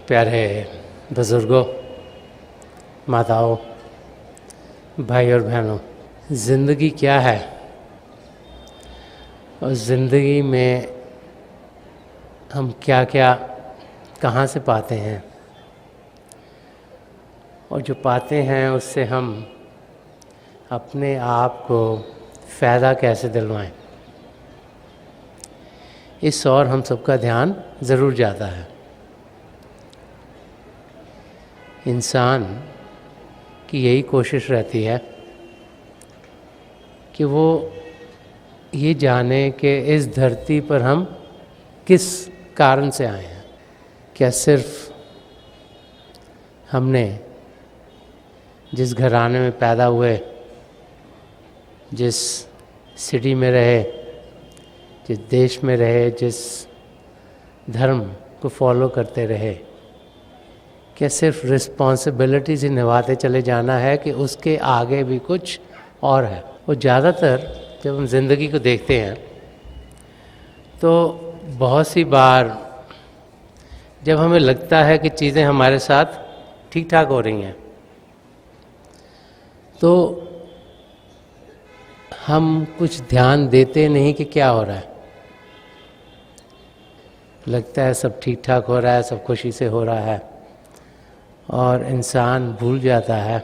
प्यारे बुज़ुर्गों, माताओं, भाई और बहनों, ज़िंदगी क्या है और ज़िंदगी में हम क्या क्या कहाँ से पाते हैं और जो पाते हैं उससे हम अपने आप को फ़ायदा कैसे दिलवाएं, इस और हम सबका ध्यान ज़रूर जाता है। इंसान की यही कोशिश रहती है कि वो ये जाने कि इस धरती पर हम किस कारण से आए हैं। क्या सिर्फ हमने जिस घराने में पैदा हुए, जिस सिटी में रहे, जिस देश में रहे, जिस धर्म को फॉलो करते रहे, क्या सिर्फ रिस्पॉन्सिबिलिटीज़ ही निभाते चले जाना है कि उसके आगे भी कुछ और है। और ज़्यादातर जब हम ज़िंदगी को देखते हैं तो बहुत सी बार जब हमें लगता है कि चीज़ें हमारे साथ ठीक ठाक हो रही हैं तो हम कुछ ध्यान देते नहीं कि क्या हो रहा है। लगता है सब ठीक ठाक हो रहा है, सब खुशी से हो रहा है, और इंसान भूल जाता है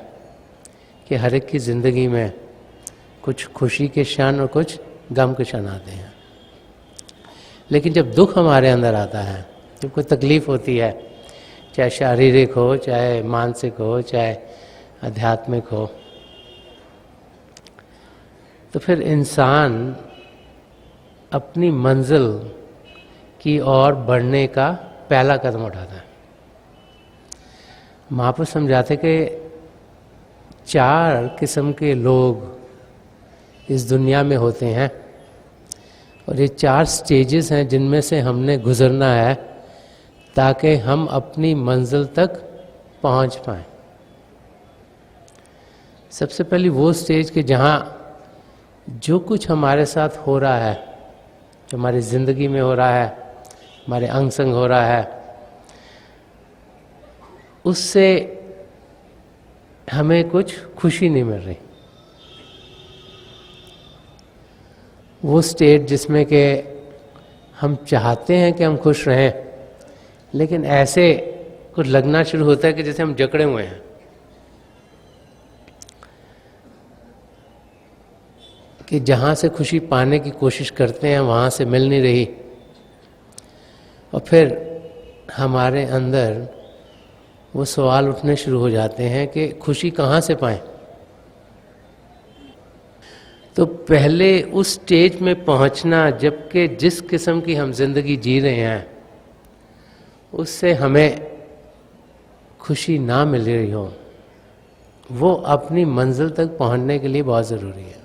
कि हर एक की ज़िंदगी में कुछ खुशी के क्षण और कुछ गम के क्षण आते हैं। लेकिन जब दुख हमारे अंदर आता है, जब कोई तकलीफ़ होती है, चाहे शारीरिक हो, चाहे मानसिक हो, चाहे आध्यात्मिक हो, तो फिर इंसान अपनी मंजिल की ओर बढ़ने का पहला कदम उठाता है। महापुरुष समझाते कि 4 किस्म के लोग इस दुनिया में होते हैं और ये 4 स्टेजेस हैं जिनमें से हमने गुजरना है ताकि हम अपनी मंजिल तक पहुंच पाएं। सबसे पहली वो स्टेज कि जहां जो कुछ हमारे साथ हो रहा है, जो हमारी ज़िंदगी में हो रहा है, हमारे अंग संग हो रहा है, उससे हमें कुछ खुशी नहीं मिल रही। वो स्टेट जिसमें कि हम चाहते हैं कि हम खुश रहें, लेकिन ऐसे कुछ लगना शुरू होता है कि जैसे हम जकड़े हुए हैं, कि जहाँ से खुशी पाने की कोशिश करते हैं वहाँ से मिल नहीं रही, और फिर हमारे अंदर वो सवाल उठने शुरू हो जाते हैं कि खुशी कहाँ से पाएं। तो पहले उस स्टेज में पहुंचना, जबकि जिस किस्म की हम जिंदगी जी रहे हैं उससे हमें खुशी ना मिल रही हो, वो अपनी मंजिल तक पहुंचने के लिए बहुत ज़रूरी है।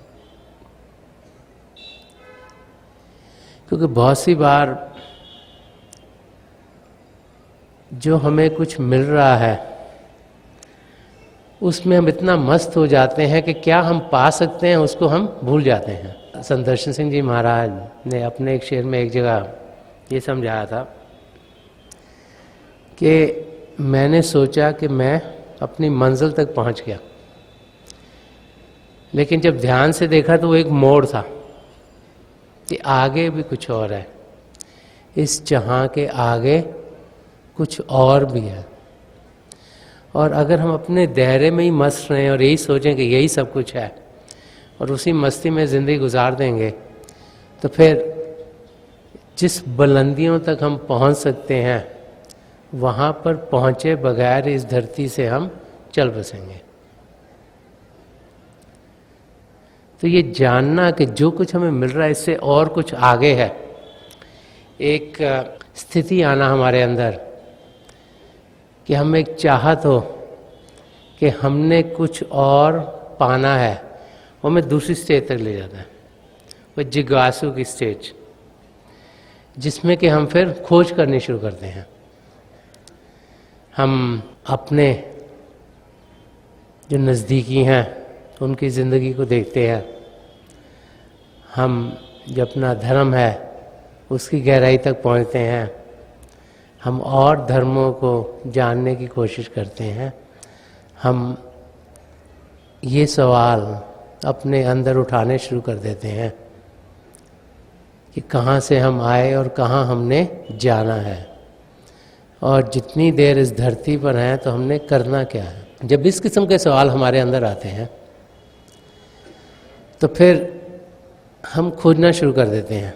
क्योंकि बहुत सी बार जो हमें कुछ मिल रहा है उसमें हम इतना मस्त हो जाते हैं कि क्या हम पा सकते हैं उसको हम भूल जाते हैं। संत दर्शन सिंह जी महाराज ने अपने एक शेर में एक जगह ये समझाया था कि मैंने सोचा कि मैं अपनी मंजिल तक पहुंच गया, लेकिन जब ध्यान से देखा तो वो एक मोड़ था कि आगे भी कुछ और है, इस जहां के आगे कुछ और भी है। और अगर हम अपने दायरे में ही मस्त रहें और यही सोचें कि यही सब कुछ है और उसी मस्ती में ज़िंदगी गुजार देंगे, तो फिर जिस बुलंदियों तक हम पहुंच सकते हैं वहाँ पर पहुँचे बगैर इस धरती से हम चल बसेंगे। तो ये जानना कि जो कुछ हमें मिल रहा है इससे और कुछ आगे है, एक स्थिति आना हमारे अंदर कि हम एक चाहत हो कि हमने कुछ और पाना है, वो हमें दूसरी स्टेज तक ले जाता है। वो जिज्ञासु की स्टेज, जिसमें कि हम फिर खोज करनी शुरू करते हैं। हम अपने जो नज़दीकी हैं उनकी ज़िंदगी को देखते हैं, हम जो अपना धर्म है उसकी गहराई तक पहुंचते हैं, हम और धर्मों को जानने की कोशिश करते हैं, हम ये सवाल अपने अंदर उठाने शुरू कर देते हैं कि कहाँ से हम आए और कहाँ हमने जाना है, और जितनी देर इस धरती पर हैं तो हमने करना क्या है। जब इस किस्म के सवाल हमारे अंदर आते हैं तो फिर हम खोजना शुरू कर देते हैं,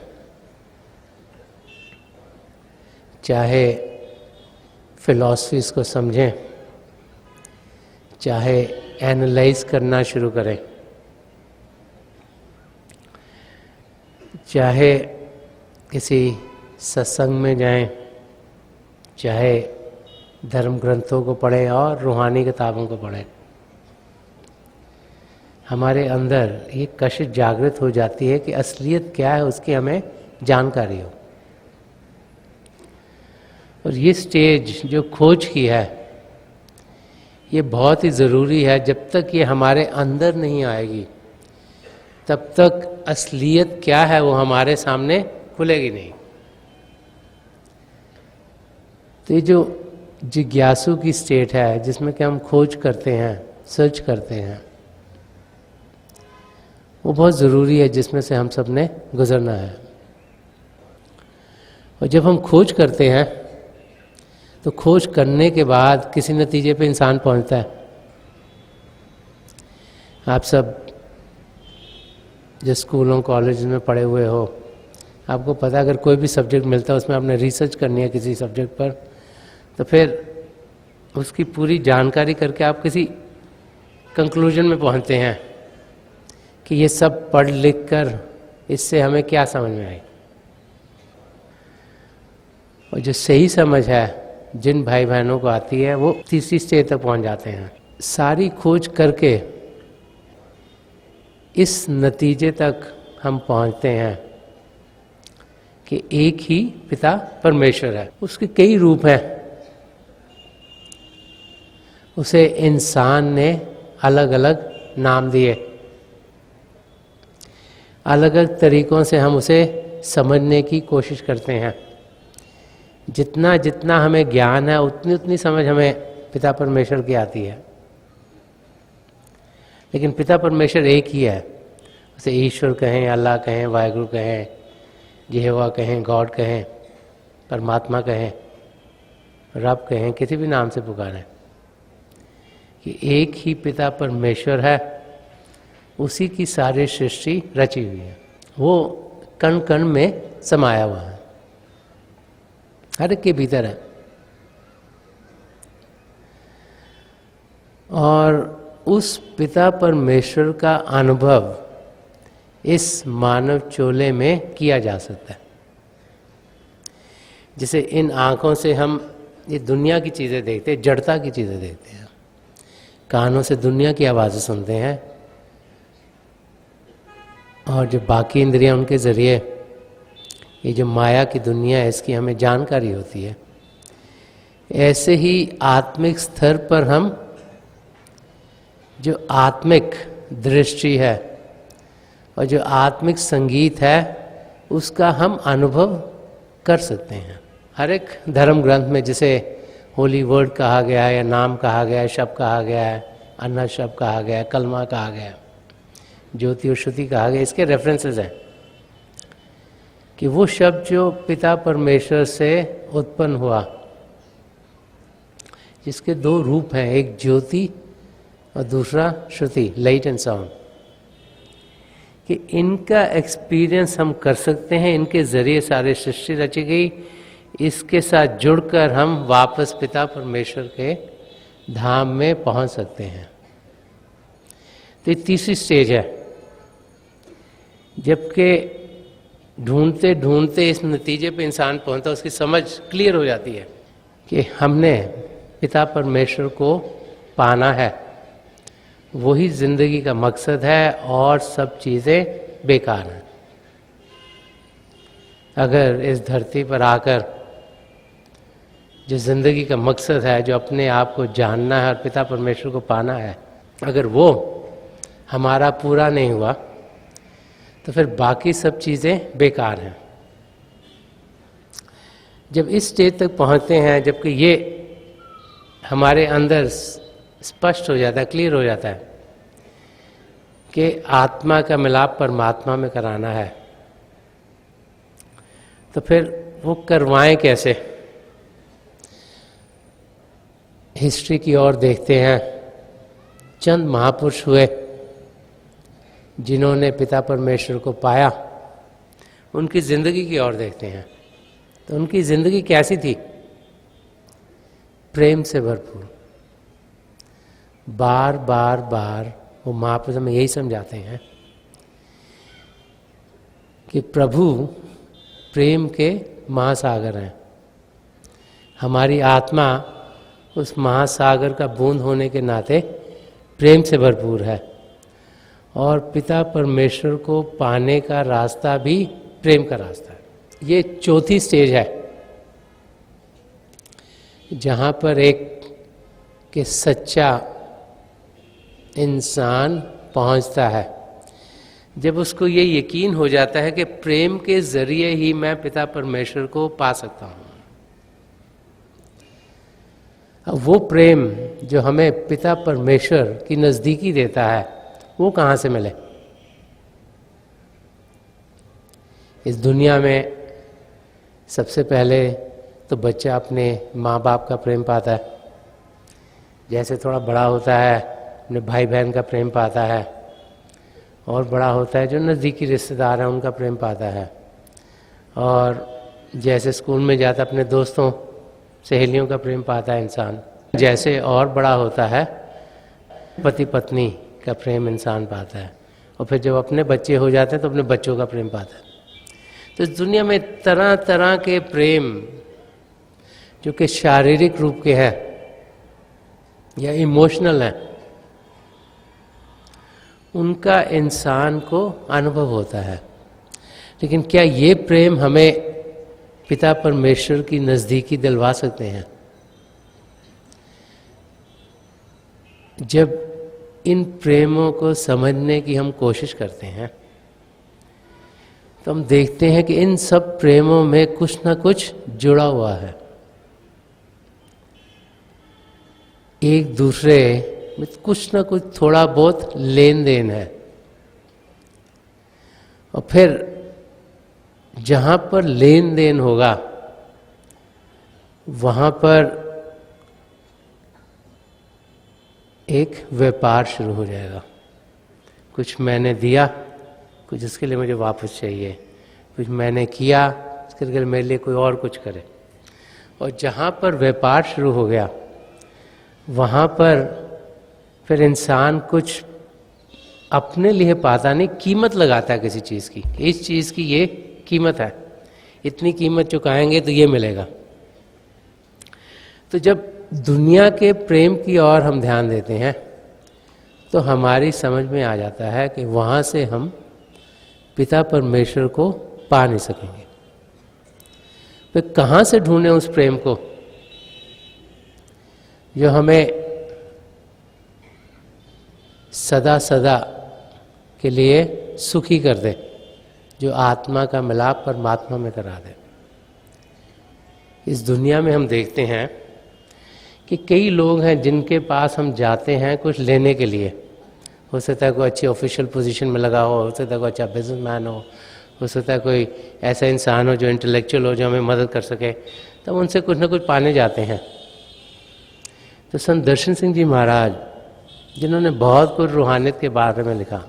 चाहे फिलॉसफीज को समझें, चाहे एनालाइज करना शुरू करें, चाहे किसी सत्संग में जाएं, चाहे धर्म ग्रंथों को पढ़ें और रूहानी किताबों को पढ़ें। हमारे अंदर ये कशिश जागृत हो जाती है कि असलियत क्या है उसकी हमें जानकारी हो। और ये स्टेज जो खोज की है ये बहुत ही ज़रूरी है। जब तक ये हमारे अंदर नहीं आएगी तब तक असलियत क्या है वो हमारे सामने खुलेगी नहीं। तो ये जो जिज्ञासु की स्टेट है जिसमें कि हम खोज करते हैं, सर्च करते हैं, वो बहुत ज़रूरी है, जिसमें से हम सब ने गुजरना है। और जब हम खोज करते हैं तो खोज करने के बाद किसी नतीजे पे इंसान पहुंचता है। आप सब जो स्कूलों कॉलेज में पढ़े हुए हो, आपको पता है अगर कोई भी सब्जेक्ट मिलता है उसमें आपने रिसर्च करनी है किसी सब्जेक्ट पर, तो फिर उसकी पूरी जानकारी करके आप किसी कंक्लूजन में पहुंचते हैं कि ये सब पढ़ लिख कर इससे हमें क्या समझ में आई। और जो सही समझ है जिन भाई बहनों को आती है वो तीसरी स्टेज तक पहुंच जाते हैं। सारी खोज करके इस नतीजे तक हम पहुंचते हैं कि एक ही पिता परमेश्वर है। उसके कई रूप हैं, उसे इंसान ने अलग अलग नाम दिए, अलग अलग तरीक़ों से हम उसे समझने की कोशिश करते हैं। जितना जितना हमें ज्ञान है उतनी उतनी समझ हमें पिता परमेश्वर की आती है। लेकिन पिता परमेश्वर एक ही है। उसे ईश्वर कहें, अल्लाह कहें, वाहिगुरु कहें, यहोवा कहें, गॉड कहें, परमात्मा कहें, रब कहें, किसी भी नाम से पुकारें, कि एक ही पिता परमेश्वर है। उसी की सारी सृष्टि रची हुई है। वो कण कण में समाया हुआ है, हर एक के भीतर है। और उस पिता परमेश्वर का अनुभव इस मानव चोले में किया जा सकता है। जैसे इन आँखों से हम ये दुनिया की चीज़ें देखते हैं, जड़ता की चीज़ें देखते हैं, कानों से दुनिया की आवाज़ें सुनते हैं, और जो बाकी इंद्रियां उनके ज़रिए ये जो माया की दुनिया है इसकी हमें जानकारी होती है। ऐसे ही आत्मिक स्तर पर हम जो आत्मिक दृष्टि है और जो आत्मिक संगीत है उसका हम अनुभव कर सकते हैं। हर एक धर्म ग्रंथ में जिसे होली वर्ड कहा गया है, या नाम कहा गया है, शब्द कहा गया है, अन्ना शब्द कहा गया है, कलमा कहा गया है, ज्योति और श्रुति कहा गया, इसके रेफरेंसेस हैं कि वो शब्द जो पिता परमेश्वर से उत्पन्न हुआ, जिसके दो रूप हैं, एक ज्योति और दूसरा श्रुति, लाइट एंड साउंड, कि इनका एक्सपीरियंस हम कर सकते हैं। इनके ज़रिए सारी सृष्टि रची गई। इसके साथ जुड़कर हम वापस पिता परमेश्वर के धाम में पहुंच सकते हैं। तो ये तीसरी स्टेज है। जबकि ढूंढते ढूंढते इस नतीजे पे इंसान पहुंचता, उसकी समझ क्लियर हो जाती है कि हमने पिता परमेश्वर को पाना है, वही जिंदगी का मकसद है और सब चीज़ें बेकार हैं। अगर इस धरती पर आकर जो जिंदगी का मकसद है, जो अपने आप को जानना है और पिता परमेश्वर को पाना है, अगर वो हमारा पूरा नहीं हुआ तो फिर बाकी सब चीज़ें बेकार हैं। जब इस स्टेज तक पहुंचते हैं, जबकि ये हमारे अंदर स्पष्ट हो जाता है, क्लियर हो जाता है कि आत्मा का मिलाप परमात्मा में कराना है, तो फिर वो करवाएं कैसे? हिस्ट्री की ओर देखते हैं। चंद महापुरुष हुए जिन्होंने पिता परमेश्वर को पाया, उनकी ज़िंदगी की ओर देखते हैं तो उनकी ज़िंदगी कैसी थी? प्रेम से भरपूर। बार बार बार वो महापुरुष हमें यही समझाते हैं कि प्रभु प्रेम के महासागर हैं। हमारी आत्मा उस महासागर का बूंद होने के नाते प्रेम से भरपूर है, और पिता परमेश्वर को पाने का रास्ता भी प्रेम का रास्ता है। ये चौथी स्टेज है जहाँ पर एक के सच्चा इंसान पहुँचता है, जब उसको ये यकीन हो जाता है कि प्रेम के जरिए ही मैं पिता परमेश्वर को पा सकता हूँ। अब वो प्रेम जो हमें पिता परमेश्वर की नज़दीकी देता है, वो कहाँ से मिले? इस दुनिया में सबसे पहले तो बच्चा अपने माँ बाप का प्रेम पाता है, जैसे थोड़ा बड़ा होता है अपने भाई बहन का प्रेम पाता है, और बड़ा होता है जो नज़दीकी रिश्तेदार हैं उनका प्रेम पाता है, और जैसे स्कूल में जाता अपने दोस्तों सहेलियों का प्रेम पाता है इंसान। जैसे और बड़ा होता है पति पत्नी का प्रेम इंसान पाता है, और फिर जब अपने बच्चे हो जाते हैं तो अपने बच्चों का प्रेम पाता है। तो इस दुनिया में तरह तरह के प्रेम जो कि शारीरिक रूप के हैं या इमोशनल हैं, उनका इंसान को अनुभव होता है। लेकिन क्या ये प्रेम हमें पिता परमेश्वर की नज़दीकी दिलवा सकते हैं? जब इन प्रेमों को समझने की हम कोशिश करते हैं तो हम देखते हैं कि इन सब प्रेमों में कुछ ना कुछ जुड़ा हुआ है, एक दूसरे में कुछ ना कुछ थोड़ा बहुत लेन देन है। और फिर जहाँ पर लेन देन होगा वहाँ पर एक व्यापार शुरू हो जाएगा। कुछ मैंने दिया, कुछ इसके लिए मुझे वापस चाहिए, कुछ मैंने किया इसके लिए मेरे लिए कोई और कुछ करे। और जहाँ पर व्यापार शुरू हो गया वहाँ पर फिर इंसान कुछ अपने लिए पाता नहीं, कीमत लगाता है किसी चीज़ की। इस चीज़ की ये कीमत है, इतनी कीमत चुकाएंगे तो ये मिलेगा। तो जब दुनिया के प्रेम की ओर हम ध्यान देते हैं तो हमारी समझ में आ जाता है कि वहाँ से हम पिता परमेश्वर को पा नहीं सकेंगे। फिर कहाँ से ढूंढें उस प्रेम को जो हमें सदा सदा के लिए सुखी कर दे, जो आत्मा का मिलाप परमात्मा में करा दे। इस दुनिया में हम देखते हैं कि कई लोग हैं जिनके पास हम जाते हैं कुछ लेने के लिए। हो सकता है कोई अच्छी ऑफिशियल पोजीशन में लगा हो सकता है कोई अच्छा बिजनेसमैन हो सकता है कोई ऐसा इंसान हो जो इंटेलेक्चुअल हो, जो हमें मदद कर सके, तब उनसे कुछ ना कुछ पाने जाते हैं। तो संत दर्शन सिंह जी महाराज, जिन्होंने बहुत कुछ रूहानियत के बारे में लिखा,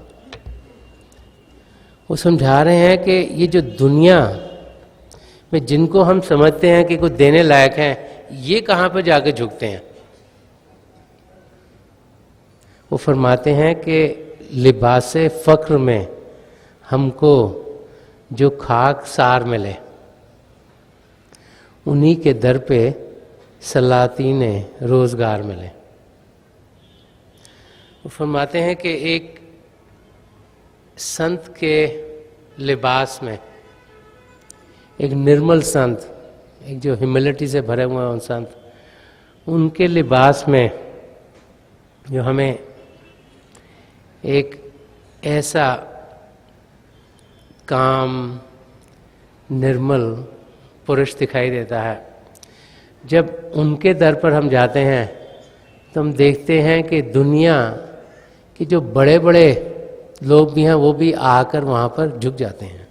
वो समझा रहे हैं कि ये जो दुनिया में जिनको हम समझते हैं कि कुछ देने लायक हैं, ये कहाँ पर जाकर झुकते हैं। वो फरमाते हैं कि लिबासे फ़क्र में हमको जो खाक सार मिले, उन्हीं के दर पे सलातीने रोज़गार मिले। वो फरमाते हैं कि एक संत के लिबास में, एक निर्मल संत, एक जो ह्यूमिलिटी से भरे हुए हैं संत, उनके लिबास में जो हमें एक ऐसा काम, निर्मल पुरुष दिखाई देता है। जब उनके दर पर हम जाते हैं तो हम देखते हैं कि दुनिया के जो बड़े बड़े लोग भी हैं वो भी आकर वहाँ पर झुक जाते हैं।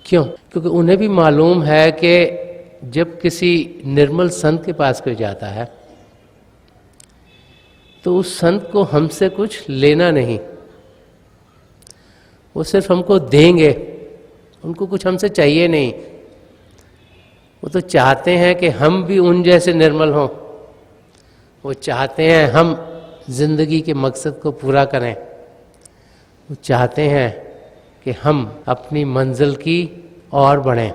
क्यों? क्योंकि उन्हें भी मालूम है कि जब किसी निर्मल संत के पास कोई जाता है तो उस संत को हमसे कुछ लेना नहीं, वो सिर्फ हमको देंगे, उनको कुछ हमसे चाहिए नहीं। वो तो चाहते हैं कि हम भी उन जैसे निर्मल हों, वो चाहते हैं हम जिंदगी के मकसद को पूरा करें, वो चाहते हैं कि हम अपनी मंजिल की ओर बढ़ें।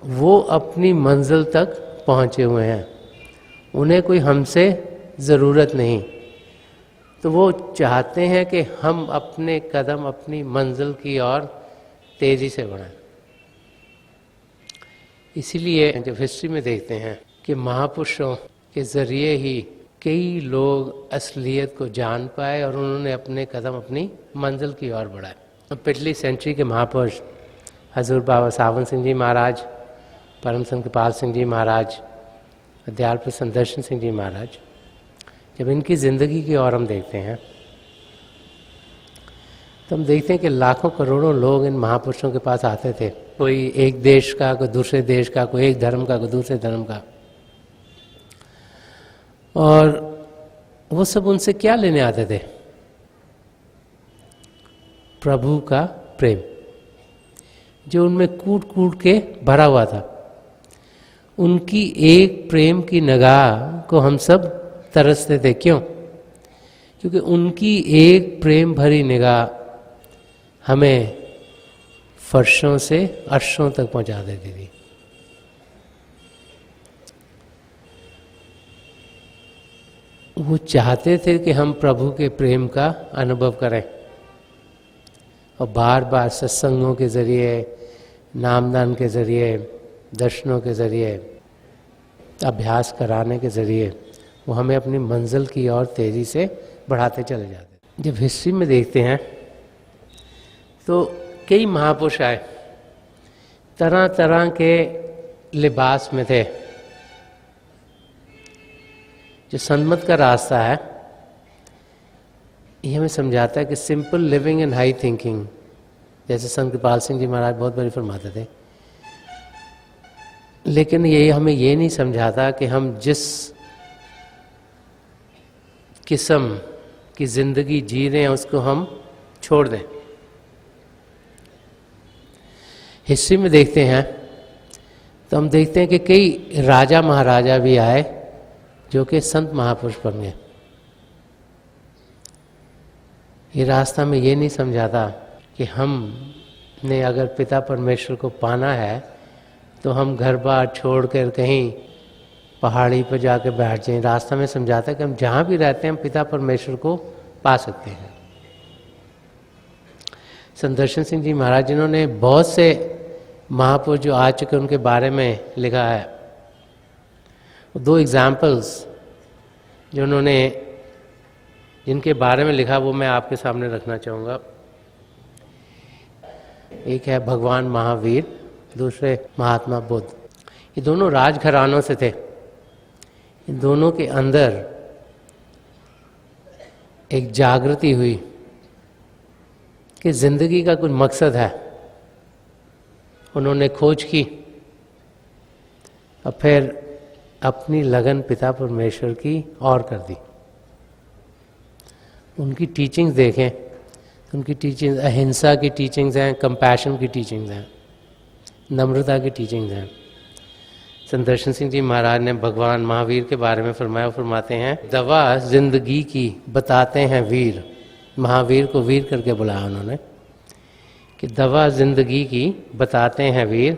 वो अपनी मंजिल तक पहुंचे हुए हैं, उन्हें कोई हमसे ज़रूरत नहीं, तो वो चाहते हैं कि हम अपने कदम अपनी मंजिल की ओर तेज़ी से बढ़ें। इसीलिए जब हिस्ट्री में देखते हैं कि महापुरुषों के ज़रिए ही कई लोग असलियत को जान पाए और उन्होंने अपने कदम अपनी मंजिल की ओर बढ़ाए। पिछली सेंचुरी के महापुरुष हजूर बाबा सावन सिंह जी महाराज, परम संत कृपाल सिंह जी महाराज, अध्यात्म संदर्शन सिंह जी महाराज, जब इनकी ज़िंदगी की ओर हम देखते हैं तो हम देखते हैं कि लाखों करोड़ों लोग इन महापुरुषों के पास आते थे। कोई एक देश का, कोई दूसरे देश का, कोई एक धर्म का, कोई दूसरे धर्म का, और वो सब उनसे क्या लेने आते थे? प्रभु का प्रेम जो उनमें कूट कूट के भरा हुआ था। उनकी एक प्रेम की निगाह को हम सब तरसते थे। क्यों? क्योंकि उनकी एक प्रेम भरी निगाह हमें फर्शों से अर्शों तक पहुंचा देती थी। वो चाहते थे कि हम प्रभु के प्रेम का अनुभव करें, और बार बार सत्संगों के ज़रिए, नामदान के ज़रिए, दर्शनों के ज़रिए, अभ्यास कराने के ज़रिए वो हमें अपनी मंजिल की ओर तेज़ी से बढ़ाते चले जाते। जब हिस्ट्री में देखते हैं तो कई महापुरुष आए, तरह तरह के लिबास में थे। जो सन्मत का रास्ता है ये हमें समझाता है कि simple living and high thinking, जैसे संत कृपाल सिंह जी महाराज बहुत बड़ी फरमाते थे, लेकिन ये हमें ये नहीं समझाता कि हम जिस किस्म की ज़िंदगी जी रहे हैं उसको हम छोड़ दें। हिस्ट्री में देखते हैं तो हम देखते हैं कि कई राजा महाराजा भी आए जो कि संत महापुरुष बन गए। ये रास्ता में ये नहीं समझाता कि हमने अगर पिता परमेश्वर को पाना है तो हम घर बार छोड़कर कहीं पहाड़ी पर जाकर बैठ जाएं। रास्ता में समझाता है कि हम जहाँ भी रहते हैं हम पिता परमेश्वर को पा सकते हैं। संदर्शन सिंह जी महाराज जिन्होंने बहुत से महापुरुष जो आ चुके उनके बारे में लिखा है, दो एग्जाम्पल्स जो उन्होंने जिनके बारे में लिखा वो मैं आपके सामने रखना चाहूँगा। एक है भगवान महावीर, दूसरे महात्मा बुद्ध। ये दोनों राजघरानों से थे। इन दोनों के अंदर एक जागृति हुई कि जिंदगी का कुछ मकसद है। उन्होंने खोज की और फिर अपनी लगन पिता परमेश्वर की और कर दी। उनकी टीचिंग्स देखें, उनकी टीचिंग्स अहिंसा की टीचिंग्स हैं, कंपैशन की टीचिंग्स हैं, नम्रता की टीचिंग्स हैं। संदर्शन सिंह जी महाराज ने भगवान महावीर के बारे में फरमाते हैं, दवा जिंदगी की बताते हैं वीर। महावीर को वीर करके बुलाया उन्होंने कि दवा जिंदगी की बताते हैं वीर,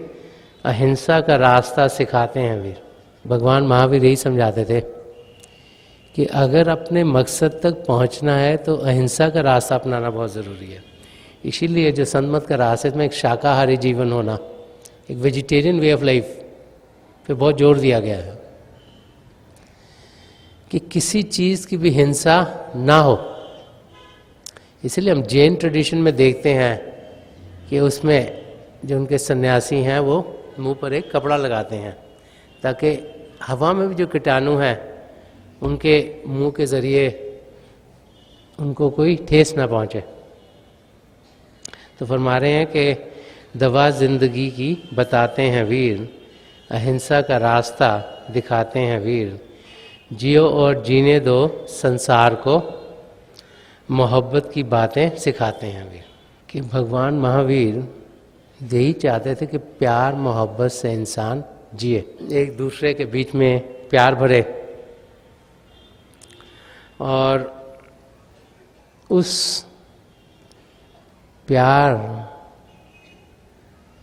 अहिंसा का रास्ता सिखाते हैं वीर। भगवान महावीर यही समझाते थे कि अगर अपने मकसद तक पहुंचना है तो अहिंसा का रास्ता अपनाना बहुत ज़रूरी है। इसीलिए जो सन्मत का रास्ते में एक शाकाहारी जीवन होना, एक वेजिटेरियन वे ऑफ लाइफ पे बहुत जोर दिया गया है कि किसी चीज़ की भी हिंसा ना हो। इसलिए हम जैन ट्रेडिशन में देखते हैं कि उसमें जो उनके सन्यासी हैं वो मुंह पर एक कपड़ा लगाते हैं ताकि हवा में भी जो कीटाणु हैं उनके मुंह के ज़रिए उनको कोई ठेस ना पहुंचे। तो फरमा रहे हैं कि दवा ज़िंदगी की बताते हैं वीर, अहिंसा का रास्ता दिखाते हैं वीर, जियो और जीने दो संसार को, मोहब्बत की बातें सिखाते हैं वीर। कि भगवान महावीर यही चाहते थे कि प्यार मोहब्बत से इंसान जिए, एक दूसरे के बीच में प्यार भरे और उस प्यार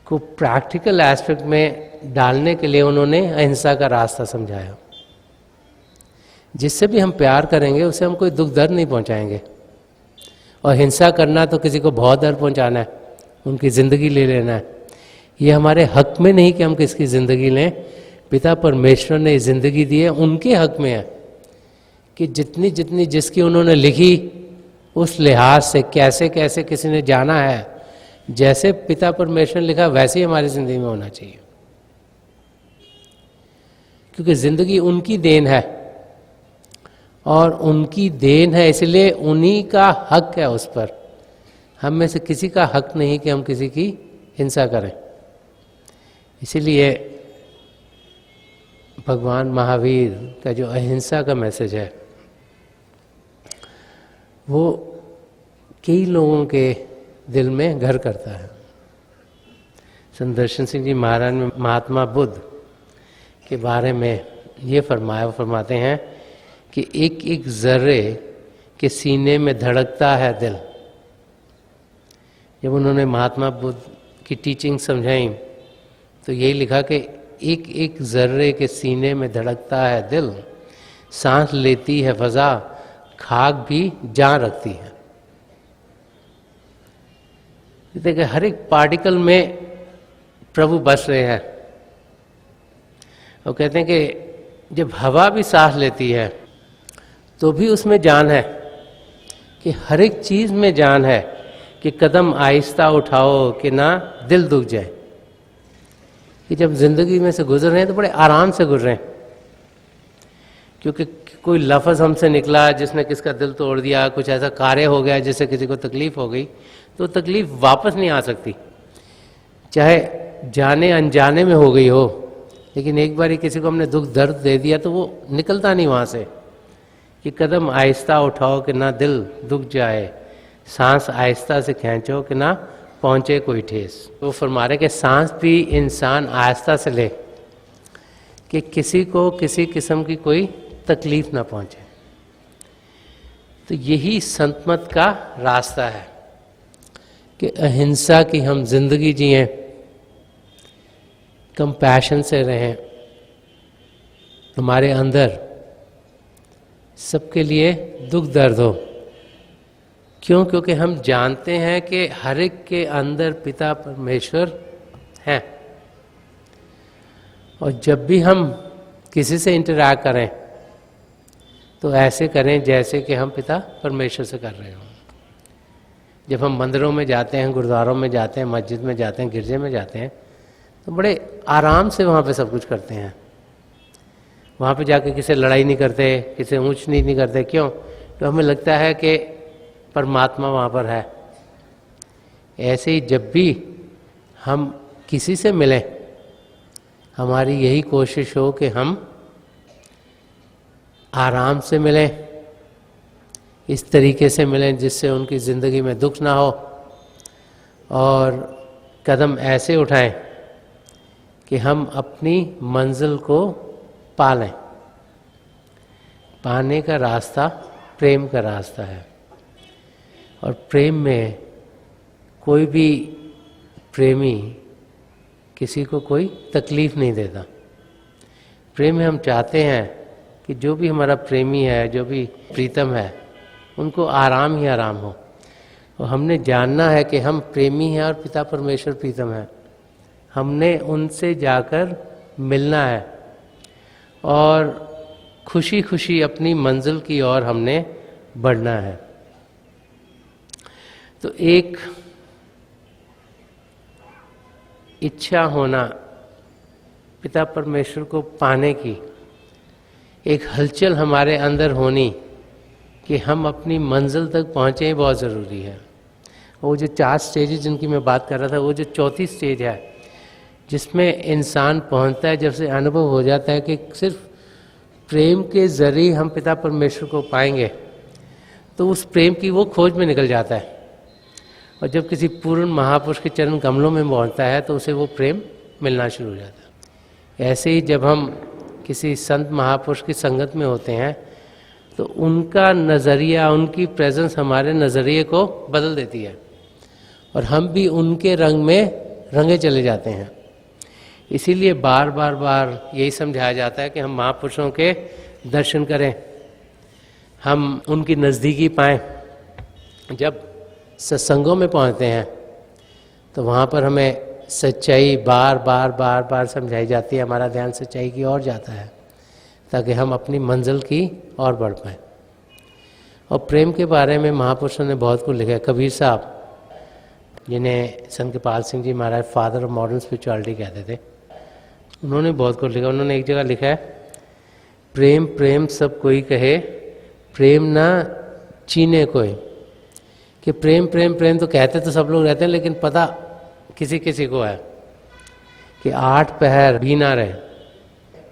को प्रैक्टिकल एस्पेक्ट में डालने के लिए उन्होंने अहिंसा का रास्ता समझाया। जिससे भी हम प्यार करेंगे उसे हम कोई दुख दर्द नहीं पहुंचाएंगे, और हिंसा करना तो किसी को बहुत दर्द पहुंचाना है, उनकी ज़िंदगी ले लेना है। ये हमारे हक में नहीं कि हम किसकी ज़िंदगी लें। पिता परमेश्वर ने ज़िंदगी दी है, उनके हक में है कि जितनी जितनी जिसकी उन्होंने लिखी उस लिहाज से कैसे कैसे किसी ने जाना है, जैसे पिता परमेश्वर ने लिखा वैसे ही हमारी ज़िंदगी में होना चाहिए, क्योंकि ज़िंदगी उनकी देन है और उनकी देन है, इसलिए उन्हीं का हक है उस पर। हम में से किसी का हक नहीं कि हम किसी की हिंसा करें। इसीलिए भगवान महावीर का जो अहिंसा का मैसेज है वो कई लोगों के दिल में घर करता है। संत दर्शन सिंह जी महाराज में महात्मा बुद्ध के बारे में ये फरमाते हैं कि एक एक जर्रे के सीने में धड़कता है दिल। जब उन्होंने महात्मा बुद्ध की टीचिंग समझाई तो यही लिखा कि एक एक जर्रे के सीने में धड़कता है दिल, सांस लेती है फजा, खाक भी जान रखती है। देखिए हर एक पार्टिकल में प्रभु बस रहे हैं। वो कहते हैं कि जब हवा भी सांस लेती है तो भी उसमें जान है, कि हर एक चीज़ में जान है, कि कदम आहिस्ता उठाओ कि ना दिल दुख जाए। कि जब ज़िंदगी में से गुजर रहे हैं तो बड़े आराम से गुजरें, क्योंकि कोई लफ्ज़ हमसे निकला जिसने किसका दिल तोड़ दिया, कुछ ऐसा कार्य हो गया जिससे किसी को तकलीफ़ हो गई, तो तकलीफ़ वापस नहीं आ सकती, चाहे जाने अनजाने में हो गई हो। लेकिन एक बार ही किसी को हमने दुख दर्द दे दिया तो वो निकलता नहीं वहाँ से। कि कदम आहिस्ता उठाओ कि ना दिल दुख जाए, सांस आहिस्ता से खींचो कि ना पहुँचे कोई ठेस। वो फरमा रहे कि सांस भी इंसान आहिस्ता से ले कि किसी को किसी किस्म की कोई तकलीफ ना पहुँचे। तो यही संतमत का रास्ता है कि अहिंसा की हम जिंदगी जिएं, कंपैशन से रहें, हमारे अंदर सबके लिए दुख दर्द हो। क्यों? क्योंकि हम जानते हैं कि हर एक के अंदर पिता परमेश्वर हैं, और जब भी हम किसी से इंटरैक्ट करें तो ऐसे करें जैसे कि हम पिता परमेश्वर से कर रहे हों। जब हम मंदिरों में जाते हैं, गुरुद्वारों में जाते हैं, मस्जिद में जाते हैं, गिरजे में जाते हैं, तो बड़े आराम से वहाँ पे सब कुछ करते हैं। वहाँ पे जाके किसी से लड़ाई नहीं करते, किसी से ऊंच नीच नहीं करते। क्यों? तो हमें लगता है कि परमात्मा वहाँ पर है। ऐसे ही जब भी हम किसी से मिलें, हमारी यही कोशिश हो कि हम आराम से मिलें, इस तरीके से मिलें जिससे उनकी ज़िंदगी में दुख ना हो, और कदम ऐसे उठाएं कि हम अपनी मंजिल को पालें। पाने का रास्ता प्रेम का रास्ता है, और प्रेम में कोई भी प्रेमी किसी को कोई तकलीफ़ नहीं देता। प्रेम में हम चाहते हैं कि जो भी हमारा प्रेमी है, जो भी प्रीतम है, उनको आराम ही आराम हो। और हमने जानना है कि हम प्रेमी हैं और पिता परमेश्वर प्रीतम है। हमने उनसे जाकर मिलना है और खुशी खुशी अपनी मंजिल की ओर हमने बढ़ना है। तो एक इच्छा होना पिता परमेश्वर को पाने की, एक हलचल हमारे अंदर होनी कि हम अपनी मंजिल तक पहुँचे, बहुत ज़रूरी है। वो जो 4 स्टेजेस जिनकी मैं बात कर रहा था, वो जो चौथी स्टेज है जिसमें इंसान पहुंचता है, जब से अनुभव हो जाता है कि सिर्फ प्रेम के ज़रिए हम पिता परमेश्वर को पाएंगे, तो उस प्रेम की वो खोज में निकल जाता है। और जब किसी पूर्ण महापुरुष के चरण कमलों में पहुंचता है तो उसे वो प्रेम मिलना शुरू हो जाता है। ऐसे ही जब हम किसी संत महापुरुष की संगत में होते हैं तो उनका नज़रिया, उनकी प्रेजेंस हमारे नज़रिए को बदल देती है और हम भी उनके रंग में रंगे चले जाते हैं। इसीलिए बार बार यही समझाया जाता है कि हम महापुरुषों के दर्शन करें, हम उनकी नज़दीकी पाएं। जब सत्संगों में पहुंचते हैं तो वहाँ पर हमें सच्चाई बार बार समझाई जाती है, हमारा ध्यान सच्चाई की ओर जाता है ताकि हम अपनी मंजिल की ओर बढ़ पाएँ। और प्रेम के बारे में महापुरुषों ने बहुत कुछ लिखा है। कबीर साहब, जिन्हें संत कृपाल सिंह जी महाराज फादर ऑफ मॉडर्न स्पिरिचुअलिटी कहते थे, उन्होंने बहुत कुछ लिखा। उन्होंने एक जगह लिखा है, प्रेम प्रेम सब कोई कहे, प्रेम ना चीने कोई। कि प्रेम प्रेम प्रेम तो कहते तो सब लोग रहते हैं, लेकिन पता किसी किसी को है कि 8 पहर भी ना रहे,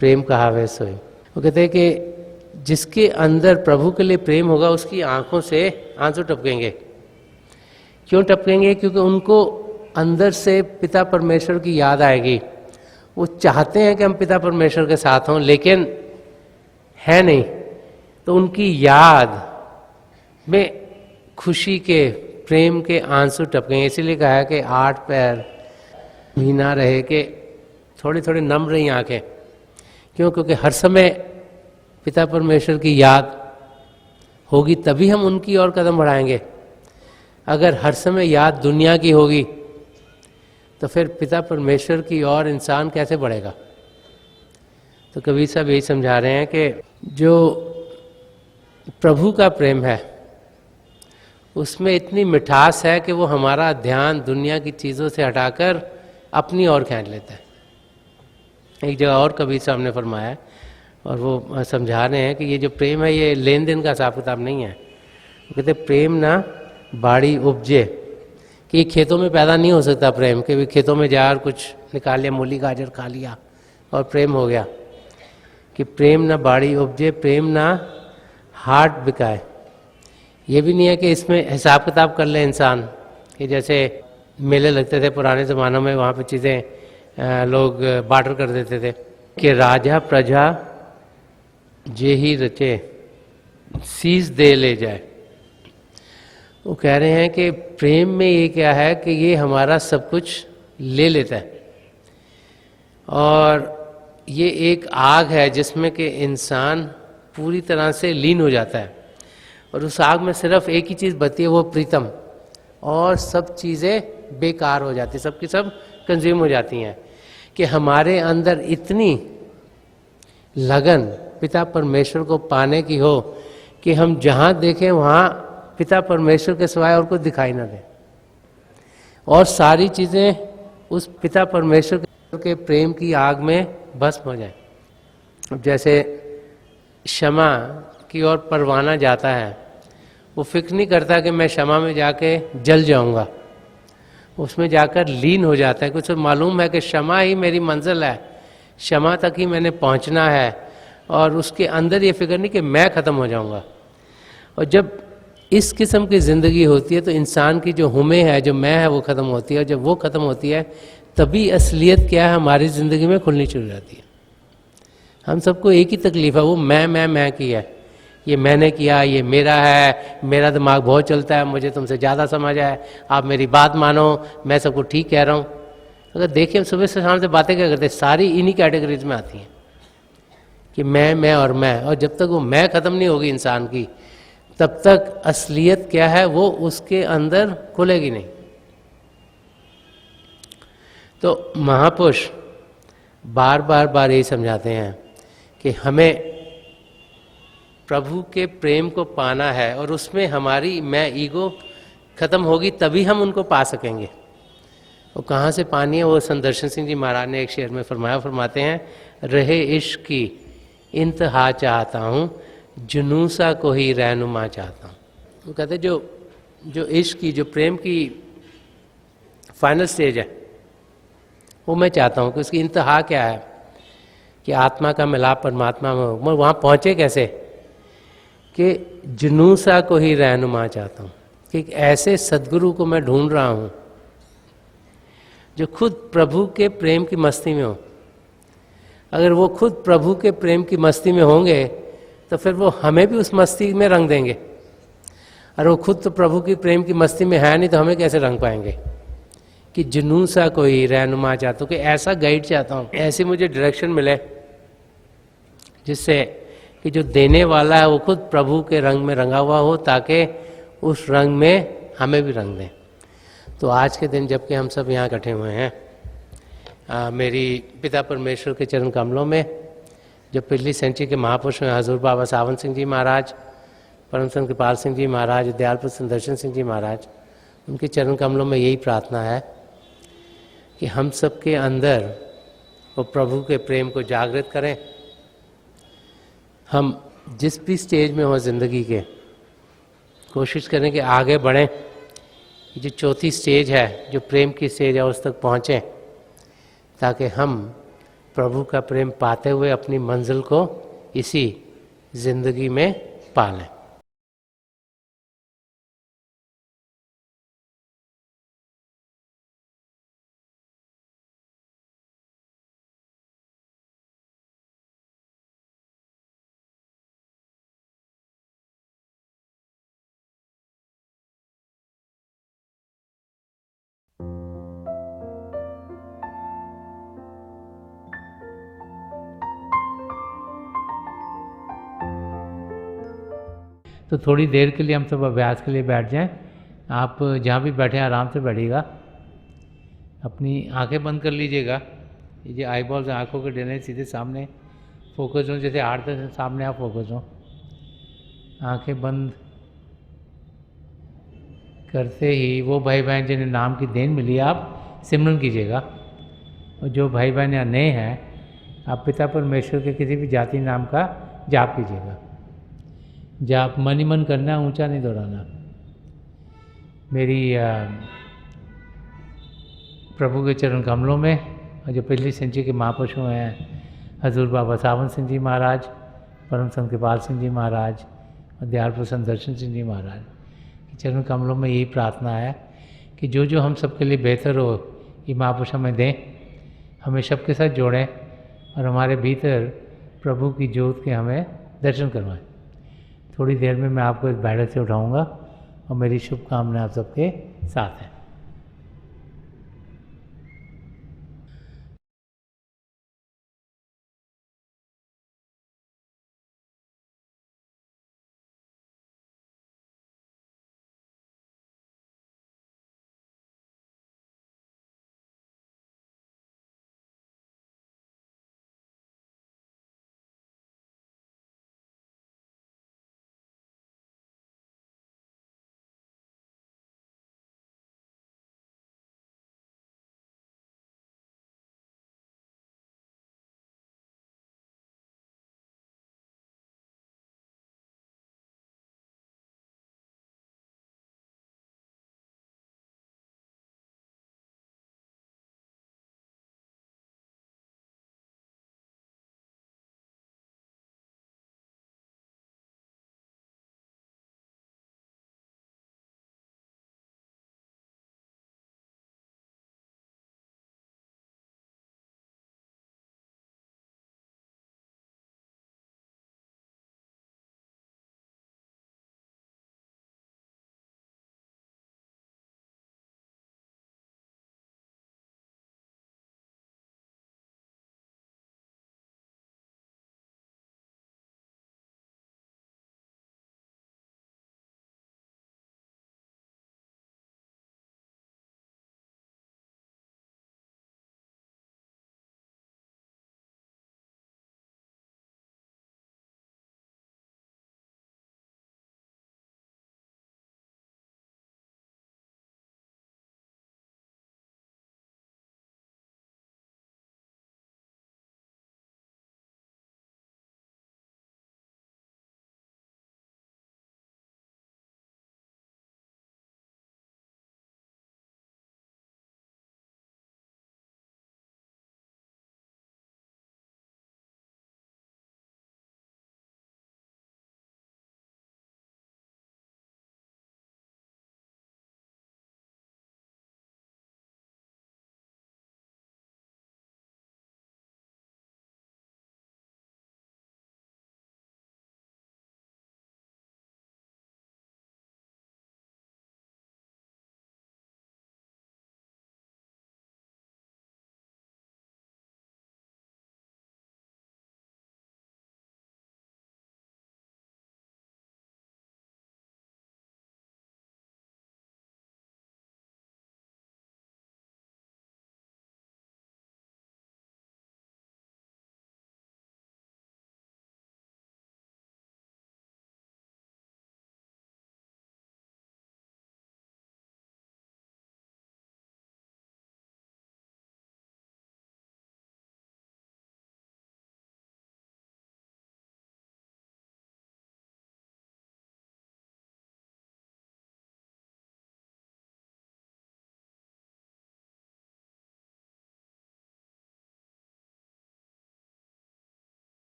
प्रेम कहावे सोई। वो कहते हैं कि जिसके अंदर प्रभु के लिए प्रेम होगा उसकी आंखों से आंसू टपकेंगे। क्यों टपकेंगे? क्योंकि उनको अंदर से पिता परमेश्वर की याद आएगी। वो चाहते हैं कि हम पिता परमेश्वर के साथ हों, लेकिन है नहीं, तो उनकी याद में खुशी के, प्रेम के आंसू टपकेंगे। इसीलिए कहा है कि 8 पैर भी ना रहे, कि थोड़ी थोड़ी नम रही आंखें। क्यों? क्योंकि हर समय पिता परमेश्वर की याद होगी तभी हम उनकी ओर कदम बढ़ाएंगे। अगर हर समय याद दुनिया की होगी तो फिर पिता परमेश्वर की ओर इंसान कैसे बढ़ेगा? तो कबीर साहब यही समझा रहे हैं कि जो प्रभु का प्रेम है उसमें इतनी मिठास है कि वो हमारा ध्यान दुनिया की चीज़ों से हटाकर अपनी ओर खींच लेता है। एक जगह और कबीर साहब ने फरमाया है, और वो समझा रहे हैं कि ये जो प्रेम है ये लेन देन का हिसाब किताब नहीं है। वो कहते प्रेम ना बाड़ी उपजे, कि खेतों में पैदा नहीं हो सकता प्रेम, कि भी खेतों में जा कुछ निकाल लिया, मूली गाजर खा लिया और प्रेम हो गया। कि प्रेम ना बाड़ी उपजे, प्रेम ना हाट बिकाए। ये भी नहीं है कि इसमें हिसाब किताब कर ले इंसान, कि जैसे मेले लगते थे पुराने ज़मानों में, वहाँ पे चीज़ें लोग बार्टर कर देते थे कि राजा प्रजा जे ही रचे सीस दे ले जाए। वो कह रहे हैं कि प्रेम में ये क्या है कि ये हमारा सब कुछ ले लेता है, और ये एक आग है जिसमें कि इंसान पूरी तरह से लीन हो जाता है, और उस आग में सिर्फ एक ही चीज़ बचती है, वो प्रीतम, और सब चीज़ें बेकार हो जाती, सब की सब कंज्यूम हो जाती हैं। कि हमारे अंदर इतनी लगन पिता परमेश्वर को पाने की हो कि हम जहाँ देखें वहाँ पिता परमेश्वर के सिवाय और कुछ दिखाई ना दे, और सारी चीज़ें उस पिता परमेश्वर के प्रेम की आग में भस्म हो जाए। अब जैसे क्षमा की ओर परवाना जाता है, वो फिक्र नहीं करता कि मैं क्षमा में जाके जल जाऊंगा, उसमें जाकर लीन हो जाता है। कुछ मालूम है कि क्षमा ही मेरी मंजिल है, क्षमा तक ही मैंने पहुंचना है, और उसके अंदर ये फिक्र नहीं कि मैं ख़त्म हो जाऊंगा। और जब इस किस्म की ज़िंदगी होती है तो इंसान की जो हुमें है, जो मैं है, वो ख़त्म होती है, और जब वो ख़त्म होती है तभी असलियत क्या है हमारी ज़िंदगी में खुलनी शुरू हो जाती है। हम सबको एक ही तकलीफ है, वो मैं की है, ये मैंने किया, ये मेरा है, मेरा दिमाग बहुत चलता है, मुझे तुमसे ज़्यादा समझ है, आप मेरी बात मानो, मैं सबको ठीक कह रहा हूँ। अगर देखिए हम सुबह से शाम से बातें क्या करते हैं, सारी इन्हीं कैटेगरीज में आती हैं कि मैं और मैं। और जब तक वो मैं ख़त्म नहीं होगी इंसान की, तब तक असलियत क्या है वो उसके अंदर खुलेगी नहीं। तो महापुरुष बार बार यही समझाते हैं कि हमें प्रभु के प्रेम को पाना है, और उसमें हमारी मैं ईगो खत्म होगी तभी हम उनको पा सकेंगे। वो कहाँ से पानी है? वो संदर्शन सिंह जी महाराज ने एक शेर में फरमाते हैं, रहे इश्क की इंतहा चाहता हूँ, जुनूसा को ही रहनुमा चाहता हूँ। वो कहते जो जो इश्क की, जो प्रेम की फाइनल स्टेज है, वो मैं चाहता हूँ कि उसकी इंतहा क्या है, कि आत्मा का मिलाप परमात्मा में हो। मैं वहाँ पहुँचे कैसे? कि जुनूसा को ही रहनुमा चाहता हूँ, कि एक ऐसे सदगुरु को मैं ढूंढ रहा हूँ जो खुद प्रभु के प्रेम की मस्ती में हो। अगर वो खुद प्रभु के प्रेम की मस्ती में होंगे तो फिर वो हमें भी उस मस्ती में रंग देंगे। और वो खुद तो प्रभु की प्रेम की मस्ती में है नहीं, तो हमें कैसे रंग पाएंगे? कि जुनूसा कोई रहनुमा चाहता हूँ, कि ऐसा गाइड चाहता हूँ, ऐसी मुझे डायरेक्शन मिले जिससे कि जो देने वाला है वो खुद प्रभु के रंग में रंगा हुआ हो, ताकि उस रंग में हमें भी रंग दें। तो आज के दिन जबकि हम सब यहाँ इकट्ठे हुए हैं, मेरी पिता परमेश्वर के चरण कमलों में जो पिछली सेंचुरी के महापुरुष हैं, हजूर बाबा सावन सिंह जी महाराज, परम संत कृपाल सिंह जी महाराज, दयालपुर संदर्शन सिंह जी महाराज, उनके चरण कमलों में यही प्रार्थना है कि हम सब के अंदर वो प्रभु के प्रेम को जागृत करें। हम जिस भी स्टेज में हो ज़िंदगी के, कोशिश करें कि आगे बढ़ें। जो चौथी स्टेज है, जो प्रेम की स्टेज है, उस तक पहुँचें, ताकि हम प्रभु का प्रेम पाते हुए अपनी मंजिल को इसी ज़िंदगी में पालें। तो थोड़ी देर के लिए हम सब अभ्यास के लिए बैठ जाएं। आप जहाँ भी बैठे हैं आराम से बैठिएगा, अपनी आंखें बंद कर लीजिएगा। ये आई बॉल्स आँखों के डरने सीधे सामने फोकस हो, जैसे 8-10 सामने आप फोकस हो। आंखें बंद करते ही वो भाई बहन जिन्हें नाम की देन मिली, आप सिमरन कीजिएगा। और जो भाई बहन यहाँ नए हैं, आप पिता परमेश्वर के किसी भी जाति नाम का जाप कीजिएगा। जाप मन ही मन करना, ऊंचा नहीं दोहराना। मेरी प्रभु के चरण कमलों में, और जो पिछली सेंचुरी के महापुरुष हैं, हजूर बाबा सावन सिंह जी महाराज, परम संत कृपाल सिंह जी महाराज और दयालपुर संदर्शन सिंह जी महाराज के चरण कमलों में यही प्रार्थना है कि जो जो हम सबके लिए बेहतर हो, ये महापुरुष हमें दें, हमें सबके साथ जोड़ें और हमारे भीतर प्रभु की ज्योत के हमें दर्शन करवाएं। थोड़ी देर में मैं आपको इस बैठक से उठाऊंगा और मेरी शुभकामनाएं आप सबके साथ हैं।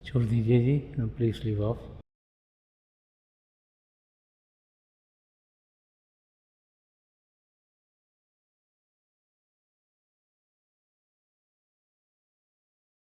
छोड़ दीजिए जी, प्लीज़ लीव ऑफ।